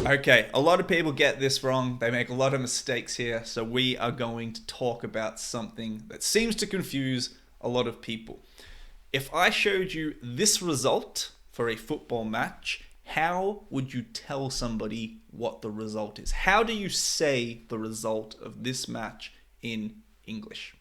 Okay, a lot of people get this wrong. They make a lot of mistakes here. So we are going to talk about something that seems to confuse a lot of people. If I showed you this result for a football match, how would you tell somebody what the result is? How do you say the result of this match in English?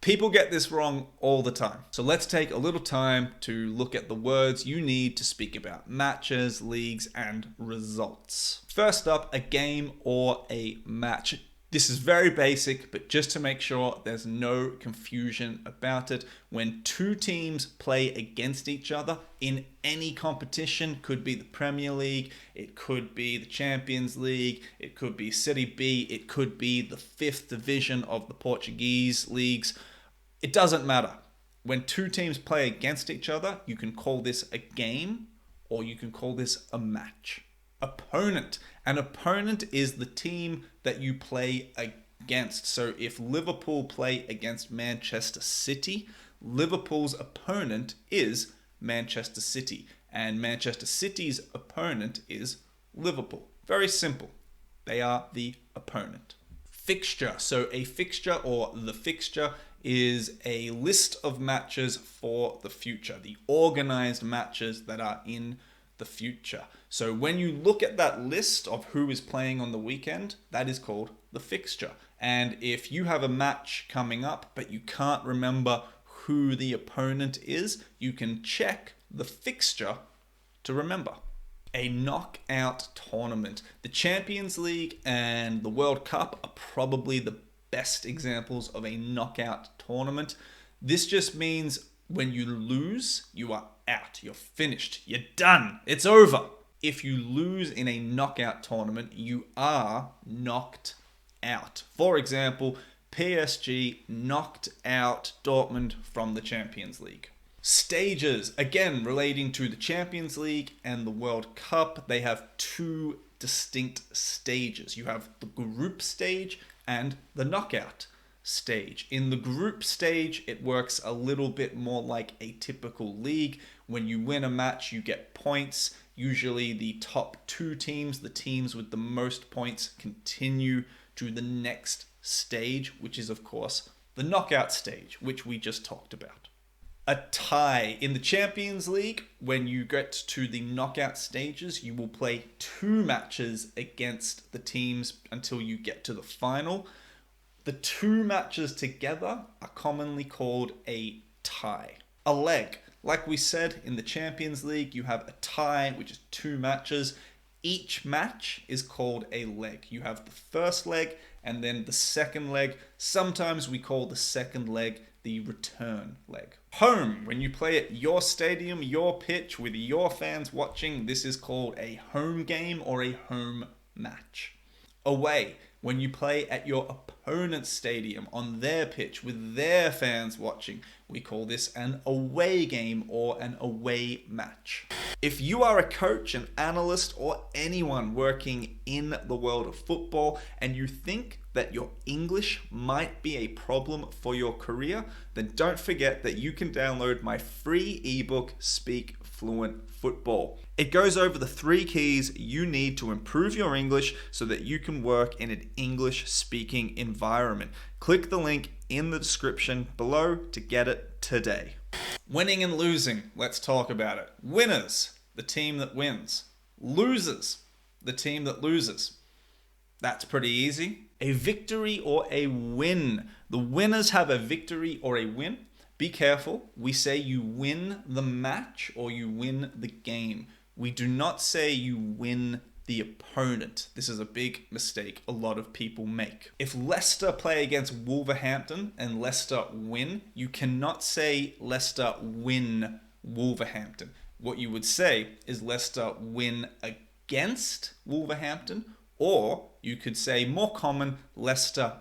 People get this wrong all the time. So let's take a little time to look at the words you need to speak about matches, leagues, and results. First up, a game or a match. This is very basic, but just to make sure there's no confusion about it, when two teams play against each other in any competition, could be the Premier League, it could be the Champions League, it could be Serie B, it could be the 5th division of the Portuguese leagues. It doesn't matter. When two teams play against each other, you can call this a game or you can call this a match. Opponent. An opponent is the team that you play against. So if Liverpool play against Manchester City, Liverpool's opponent is Manchester City. And Manchester City's opponent is Liverpool. Very simple. They are the opponent. Fixture. So a fixture or the fixture is a list of matches for the future. The organized matches that are in the future. So when you look at that list of who is playing on the weekend, that is called the fixture. And if you have a match coming up, but you can't remember who the opponent is, you can check the fixture to remember. A knockout tournament. The Champions League and the World Cup are probably the best examples of a knockout tournament. This just means when you lose, you are out. You're finished. You're done. It's over. If you lose in a knockout tournament, you are knocked out. For example, PSG knocked out Dortmund from the Champions League. Stages, again, relating to the Champions League and the World Cup, they have two distinct stages. You have the group stage and the knockout stage. In the group stage, it works a little bit more like a typical league. When you win a match, you get points. Usually the top two teams, the teams with the most points, continue to the next stage, which is of course the knockout stage, which we just talked about. A tie. In the Champions League, when you get to the knockout stages, you will play two matches against the teams until you get to the final. The two matches together are commonly called a tie. A leg. Like we said, in the Champions League, you have a tie, which is two matches. Each match is called a leg. You have the first leg and then the second leg. Sometimes we call the second leg the return leg. Home. When you play at your stadium, your pitch, with your fans watching, this is called a home game or a home match. Away. When you play at your opponent's stadium on their pitch with their fans watching, we call this an away game or an away match. If you are a coach, an analyst, or anyone working in the world of football and you think that your English might be a problem for your career, then don't forget that you can download my free ebook, Speak Fluent Football. It goes over the 3 keys you need to improve your English so that you can work in an English-speaking environment. Click the link in the description below to get it today. Winning and losing, let's talk about it. Winners, the team that wins. Losers, the team that loses. That's pretty easy. A victory or a win. The winners have a victory or a win. Be careful. We say you win the match or you win the game. We do not say you win the opponent. This is a big mistake a lot of people make. If Leicester play against Wolverhampton and Leicester win, you cannot say Leicester win Wolverhampton. What you would say is Leicester win against Wolverhampton, or you could say, more common, Leicester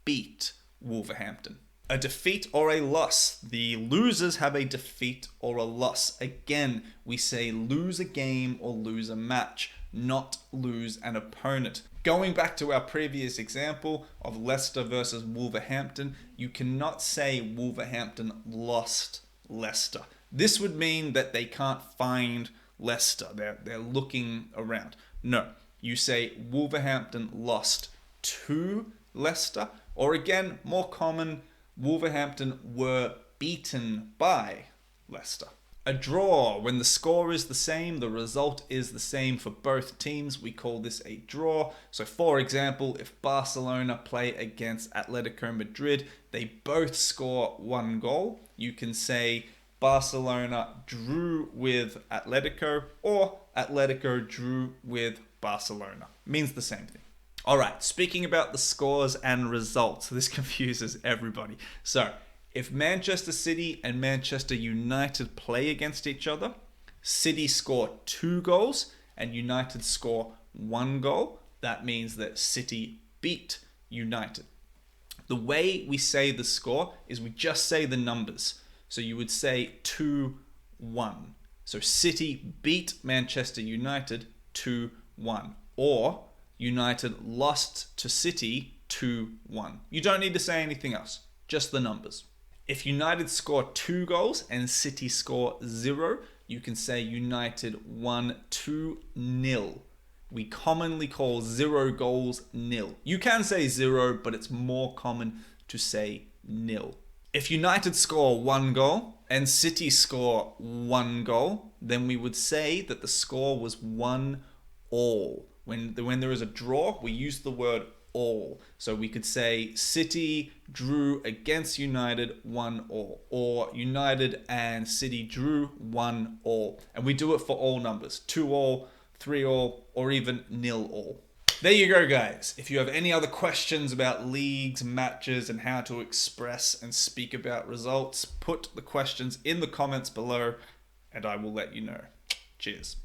beat Wolverhampton. A defeat or a loss. The losers have a defeat or a loss. Again, we say lose a game or lose a match, not lose an opponent. Going back to our previous example of Leicester versus Wolverhampton, you cannot say Wolverhampton lost Leicester. This would mean that they can't find Leicester. They're looking around. No, You say Wolverhampton lost to Leicester, or again, more common, Wolverhampton were beaten by Leicester. A draw, when the score is the same, the result is the same for both teams, we call this a draw. So for example, if Barcelona play against Atletico Madrid, they both score 1 goal, you can say Barcelona drew with Atletico, or Atletico drew with Barcelona. Means the same thing. All right, speaking about the scores and results, this confuses everybody. So if Manchester City and Manchester United play against each other, City score 2 goals and United score 1 goal. That means that City beat United. The way we say the score is we just say the numbers. So you would say 2-1. So City beat Manchester United 2-1. Or United lost to City 2-1. You don't need to say anything else, just the numbers. If United score 2 goals and City score 0, you can say United won 2-0. We commonly call 0 goals nil. You can say 0, but it's more common to say nil. If United score 1 goal and City score 1 goal, then we would say that the score was 1-all. When there is a draw, we use the word all. So we could say City drew against United 1-all, or United and City drew 1-all. And we do it for all numbers, 2-all, 3-all, or even 0-all. There you go, guys. If you have any other questions about leagues, matches, and how to express and speak about results, put the questions in the comments below and I will let you know. Cheers.